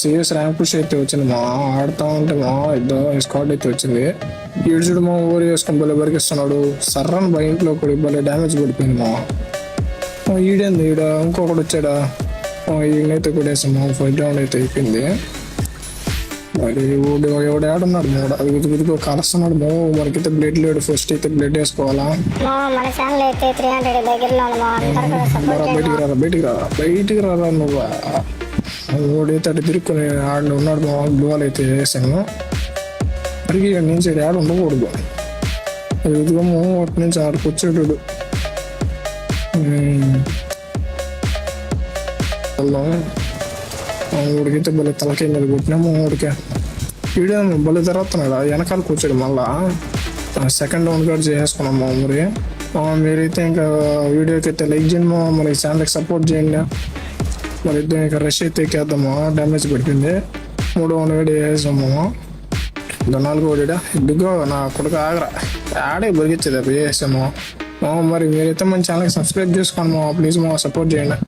CS rank push అయితే వచ్చింది మా ఆడుతా ఉంటే మా ఇద్దరు స్క్వాడ్ అయితే వచ్చింది. ఈడు చూడు మా ఊరు వేసుకొని భలే బరికిస్తున్నాడు. సర్రని ఇంట్లో కూడా భలే డ్యామేజ్ పడిపోయింది మా. ఈడేంది ఈడ ఇంకొకటి వచ్చాడా. ఈయనైతే కొట్టేసాము. ఫైట్ రౌండ్ అయితే అయిపోయింది. మరి ఎవడు ఆడున్నాడు మోడ ఇదిగో కలుస్తున్నాడు మో. మనకైతే బ్లడ్ లేడు. ఫస్ట్ అయితే బ్లడ్ వేసుకోవాలా. బయటికి రారా నువ్వు. ఓడైతే అటు తిరుక్కుని ఆడ ఉన్నాడు మా. బ్లూవాల్ అయితే వేసాను. అడిగి నేను సైడ్ ఆడ ఉండకూడదు. ఎదుగము అటు నుంచి ఆడికి వచ్చేటాడు. ఊడికైతే భలే తలకాయ మీద కొట్టినాము. ఊడికే వీడియో భలే జరుగుతున్నాడు. వెనకాల కూర్చోడు. మళ్ళా సెకండ్ రౌండ్ కార్డ్ చేసుకున్నాము. మరి మీరైతే ఇంకా వీడియోకి అయితే లైక్ చేయండి. మరి ఛానల్కి సపోర్ట్ చేయండి. మరి ఇద్దరు ఇంకా రష్ అయితే ఎక్కేద్దాము. డ్యామేజ్ పడిపోయింది. 3 రౌండ్ వేడి వేసాము. 4 ఓడిడా ఇదిగో నా కొడుకు ఆగరా ఆడే బరిగించేది వేసాము. మరి మీరైతే మన ఛానల్కి సబ్స్క్రైబ్ చేసుకోండి. ప్లీజ్ సపోర్ట్ చేయండి.